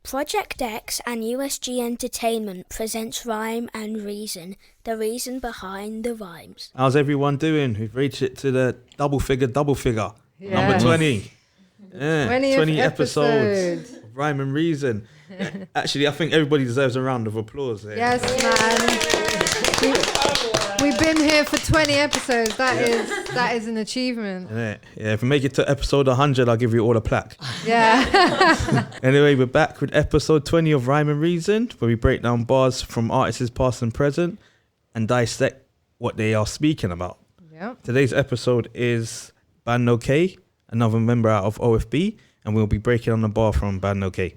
Project X and USG Entertainment presents Rhyme and Reason, the reason behind the rhymes. How's everyone doing? We've reached it to the double figure. Yes. Number 20. Yeah, 20th 20 episodes episode. of Rhyme and Reason. Actually, I think everybody deserves a round of applause there. Yes, man. We've been here for 20 episodes. That is an achievement. Yeah, if we make it to episode 100, I'll give you all a plaque. Yeah. Anyway, we're back with episode 20 of Rhyme and Reason, where we break down bars from artists past and present and dissect what they are speaking about. Yeah. Today's episode is BandoKay, another member out of OFB, and we'll be breaking on the bar from BandoKay.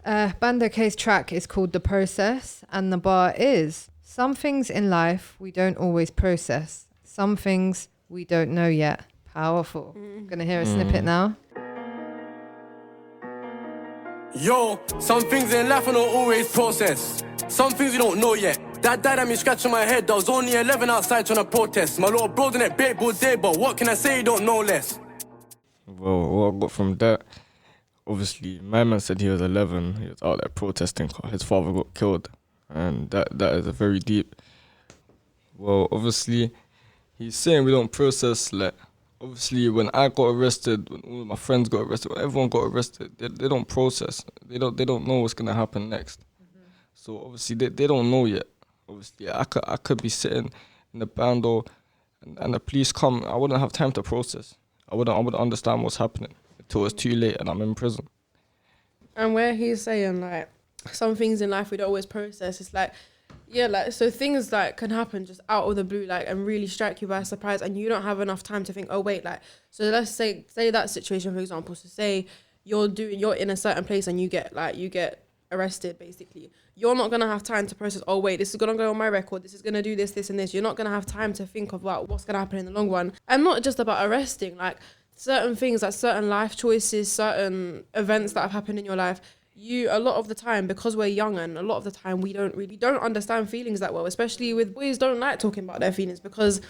BandoKay's track is called The Process, and the bar is: some things in life we don't always process. Some things we don't know yet. Powerful. Gonna hear a snippet now. Yo, some things in life I don't always process. Some things you don't know yet. That died at me scratching my head. I was only 11 outside trying to protest. My little bro's in it baseball day, but what can I say? You don't know less. Well, what I got from that, obviously, my man said he was 11. He was out there protesting. His father got killed, and that is a very deep. Well, obviously, he's saying we don't process. Like, obviously, when I got arrested, when all my friends got arrested, when everyone got arrested, they don't process. They don't know what's gonna happen next. So obviously, they don't know yet. Obviously, I could be sitting in the bando, and the police come. I wouldn't have time to process. I wouldn't understand what's happening until it's too late and I'm in prison. And where he's saying, like, some things in life we don't always process, it's like, yeah, like, so things like can happen just out of the blue, like, and really strike you by surprise, and you don't have enough time to think, oh wait, like, so let's say that situation, for example. So say you're in a certain place and you get arrested, basically. You're not gonna have time to process, oh wait, this is gonna go on my record, this is gonna do this and this. You're not gonna have time to think about what's gonna happen in the long run. And not just about arresting, like certain things, like certain life choices, certain events that have happened in your life. A lot of the time, because we're young, and a lot of the time we don't understand feelings that well, especially with boys don't like talking about their feelings, because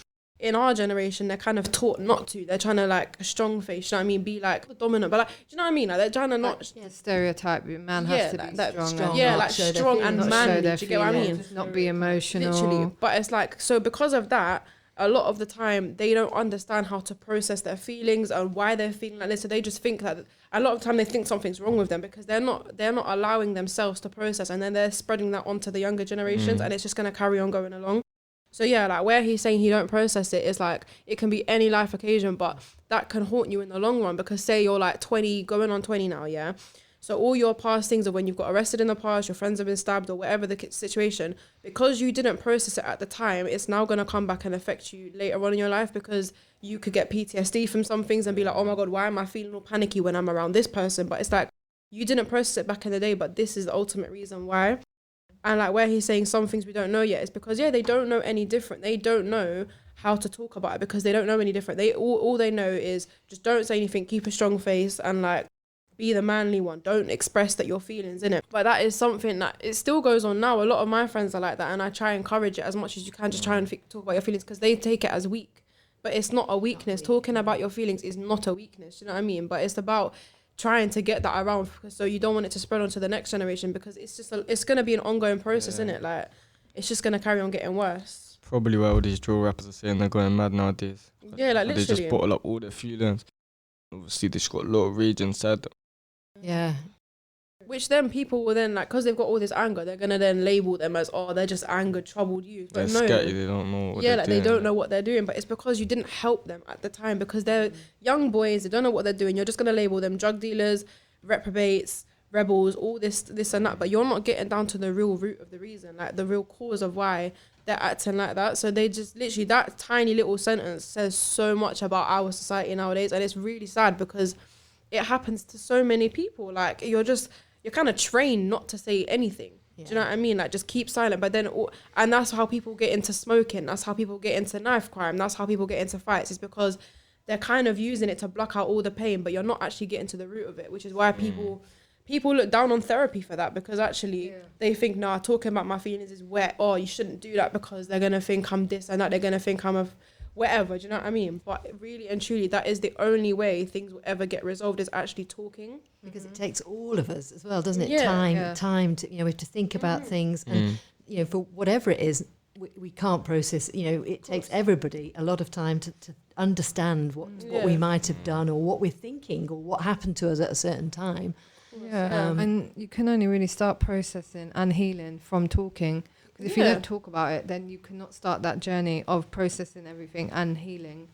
in our generation, they're kind of taught not to. They're trying to, like, strong face, you know what I mean? Be, like, dominant. But, like, do you know what I mean? Like, they're trying to not... The stereotype, man has to be strong. Yeah, like, strong and manly, do you get what I mean? Not be emotional. Literally. But it's like, so because of that, a lot of the time, they don't understand how to process their feelings and why they're feeling like this. So they just think that... A lot of the time, they think something's wrong with them because they're not allowing themselves to process. And then they're spreading that onto the younger generations, and it's just going to carry on going along. So yeah, like where he's saying he don't process it is like, it can be any life occasion, but that can haunt you in the long run, because say you're like 20, going on 20 now, yeah? So all your past things of when you've got arrested in the past, your friends have been stabbed or whatever the situation, because you didn't process it at the time, it's now going to come back and affect you later on in your life, because you could get PTSD from some things and be like, oh my God, why am I feeling all panicky when I'm around this person? But it's like, you didn't process it back in the day, but this is the ultimate reason why. And like where he's saying some things we don't know yet is because, yeah, they don't know any different. They don't know how to talk about it because they don't know any different. They all they know is just don't say anything, keep a strong face, and like be the manly one. Don't express that your feelings in it. But that is something that it still goes on now. A lot of my friends are like that, and I try and encourage it as much as you can. Just try and talk about your feelings, because they take it as weak. But it's not a weakness. Talking about your feelings is not a weakness. You know what I mean? But it's about trying to get that around, so you don't want it to spread on to the next generation, because it's just it's going to be an ongoing process, isn't it? Like, it's just going to carry on getting worse. Probably why all these drill rappers are saying they're going mad nowadays. Yeah, like literally. They just bottle up all their feelings. Obviously, they just got a lot of rage inside them. Yeah. Which then people will then, like, because they've got all this anger, they're going to then label them as, oh, they're just angered, troubled youth. But They're no. scatty, they don't know what yeah, they're like doing. they don't know what they're doing, but it's because you didn't help them at the time, because they're young boys, they don't know what they're doing. You're just going to label them drug dealers, reprobates, rebels, all this and that, but you're not getting down to the real root of the reason, like the real cause of why they're acting like that. So they just literally, that tiny little sentence says so much about our society nowadays, and it's really sad because it happens to so many people. Like you're kind of trained not to say anything. Yeah. Do you know what I mean? Like, just keep silent. But then, and that's how people get into smoking. That's how people get into knife crime. That's how people get into fights. It's because they're kind of using it to block out all the pain, but you're not actually getting to the root of it, which is why people look down on therapy for that, because actually they think, nah, talking about my feelings is wet. Oh, you shouldn't do that because they're going to think I'm this and that. They're going to think I'm a whatever, do you know what I mean? But really and truly, that is the only way things will ever get resolved, is actually talking. Because it takes all of us as well, doesn't it? Yeah. Time to, we have to think about things, and for whatever it is, we can't process. It takes everybody a lot of time to understand what we might have done, or what we're thinking, or what happened to us at a certain time. Yeah, and you can only really start processing and healing from talking. Because if you don't talk about it, then you cannot start that journey of processing everything and healing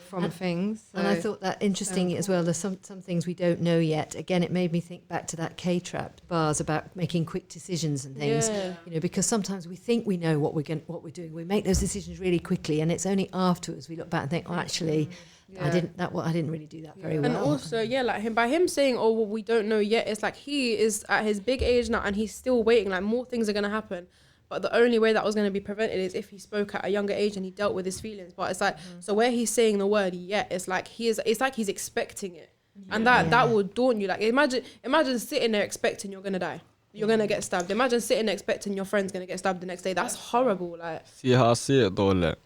from things. So, and I thought that interesting as well. There's some things we don't know yet. Again, it made me think back to that K-trap bars about making quick decisions and things. Yeah. Because sometimes we think we know what we're doing. We make those decisions really quickly, and it's only afterwards we look back and think, oh, actually, I didn't really do that very well. And also, by him saying, oh, well, we don't know yet, it's like he is at his big age now, and he's still waiting. Like, more things are going to happen. But the only way that was going to be prevented is if he spoke at a younger age and he dealt with his feelings. But it's like, so where he's saying the word yet, it's like he's expecting it. And that will daunt you. Like, imagine sitting there expecting you're going to die. You're going to get stabbed. Imagine sitting there expecting your friend's going to get stabbed the next day. That's horrible. Like, See how I see it though, like,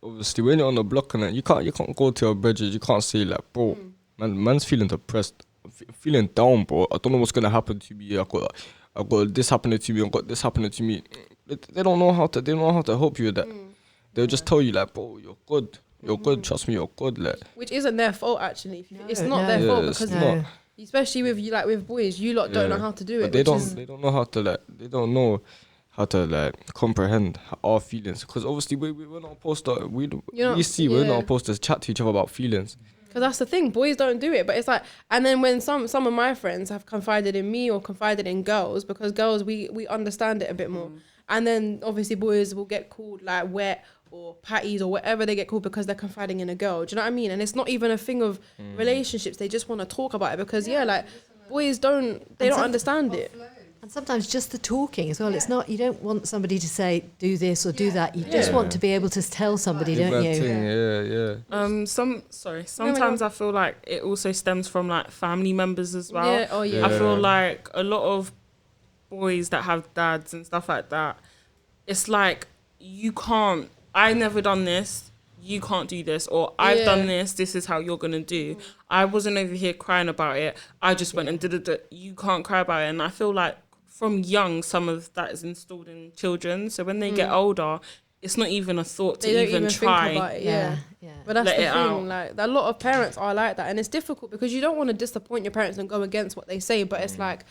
obviously when you're on the block and you can't go to your bridges, you can't say like, bro, man's feeling depressed, feeling down, bro. I don't know what's going to happen to me. I got this happening to me, I got this happening to me. They don't know how to help you with that. They'll just tell you like, bro, you're good, trust me, you're good. Like, which isn't their fault actually. It's not their fault, because especially with you, like with boys, you lot don't know how to do it. They don't know how to comprehend our feelings, because obviously we're not supposed to we're not supposed to chat to each other about feelings. Because that's the thing, boys don't do it. But it's like, and then when some of my friends have confided in me or confided in girls, because girls, we understand it a bit more. And then obviously boys will get called like wet or patties or whatever they get called because they're confiding in a girl. Do you know what I mean? And it's not even a thing of relationships. They just want to talk about it because, boys don't understand it. And sometimes just the talking as well. It's not, you don't want somebody to say, do this or do that. You just want to be able to tell somebody, don't you? Sometimes I feel like it also stems from like family members as well. I feel like a lot of boys that have dads and stuff like that, it's like, I never done this, you can't do this, or I've done this is how you're gonna do. I wasn't over here crying about it, I just went and did it. You can't cry about it. And I feel like from young, some of that is installed in children. So when they get older, it's not even a thought to even try. Think about it, But that's the thing. Like, a lot of parents are like that, and it's difficult because you don't want to disappoint your parents and go against what they say. But it's like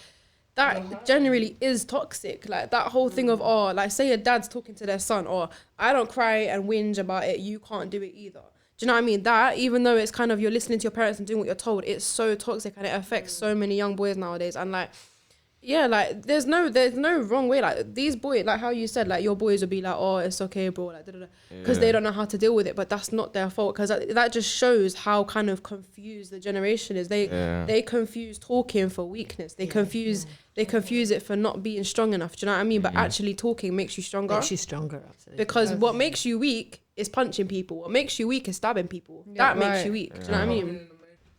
that generally is toxic. Like that whole thing of say a dad's talking to their son, or I don't cry and whinge about it, you can't do it either. Do you know what I mean? That, even though it's kind of you're listening to your parents and doing what you're told, it's so toxic and it affects so many young boys nowadays. And there's no wrong way. Like these boys, like how you said, like your boys will be like, oh, it's okay, bro, like because they don't know how to deal with it. But that's not their fault, because that just shows how kind of confused the generation is. They confuse talking for weakness. They confuse it for not being strong enough. Do you know what I mean? But actually talking makes you stronger. Absolutely. Because what makes you weak is punching people. What makes you weak is stabbing people. That makes you weak. Do you know what I mean?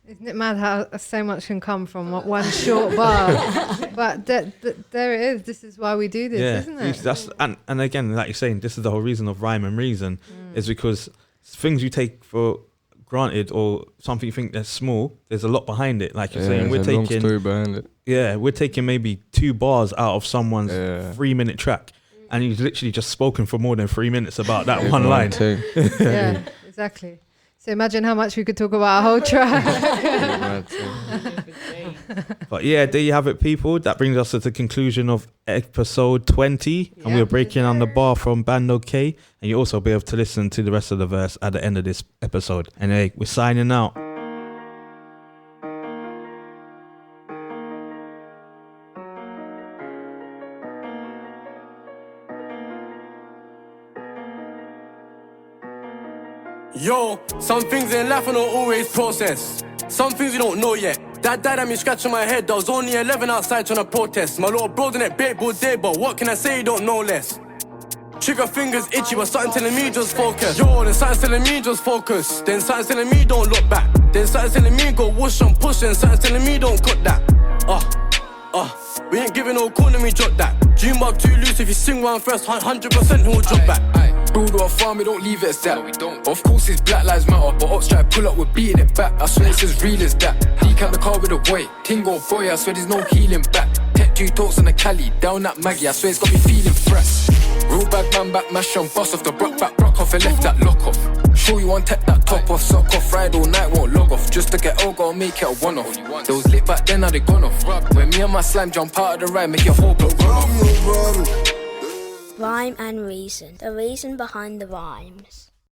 Isn't it mad how so much can come from one short bar? But there it is. This is why we do this, isn't it? That's and again, like you're saying, this is the whole reason of rhyme and reason, is because things you take for granted or something you think that's small, there's a lot behind it. Like you're saying, we're taking long story behind it. Yeah, we're taking maybe 2 bars out of someone's 3-minute track, and he's literally just spoken for more than 3 minutes about that one line. Yeah, exactly. So imagine how much we could talk about a whole track. But yeah, there you have it, people. That brings us to the conclusion of episode 20. And we're breaking on the bar from BandoKay. And you'll also be able to listen to the rest of the verse at the end of this episode. Anyway, we're signing out. Yo, some things in life are not always processed. Some things you don't know yet. That dad had me scratching my head. I was only 11 outside trying to protest. My little bro done it baseball day, but what can I say? You don't know less. Trigger fingers itchy, but something telling me just focus. Yo, then something telling me just focus. Then something telling me don't look back. Then something telling me go whoosh and push. Then something telling me don't cut that. We ain't giving no corner, we drop that. Dream bug too loose, if you sing one first, 100% who'll drop back. build or a farm, we don't leave it as that. No, we don't. Of course it's Black Lives Matter, but ops try to pull up, we're beating it back. I swear it's as real as that. Decant the car with a boy, Tingo boy, I swear there's no healing back. Tech 2 talks on the Cali, down that Maggie, I swear it's got me feeling fresh. Real bad man back, mash on, boss off the brock back, rock off and left that lock off. Sure you want take that top off, sock off, ride all night, won't log off. Just to get all, gotta make it a one-off. They was lit back then, now they gone off. When me and my slime jump out of the ride, make your whole block run off. Rhyme and reason. The reason behind the rhymes.